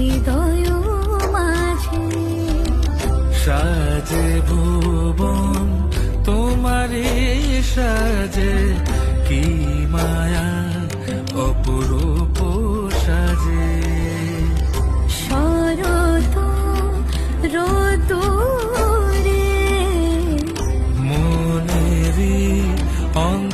হৃদয় মাঝে সাজে ভুবন তোমারে সাজে, কি মায়া অপরূপ সাজে। শরৎ রোদুরে মনেরি অন্ত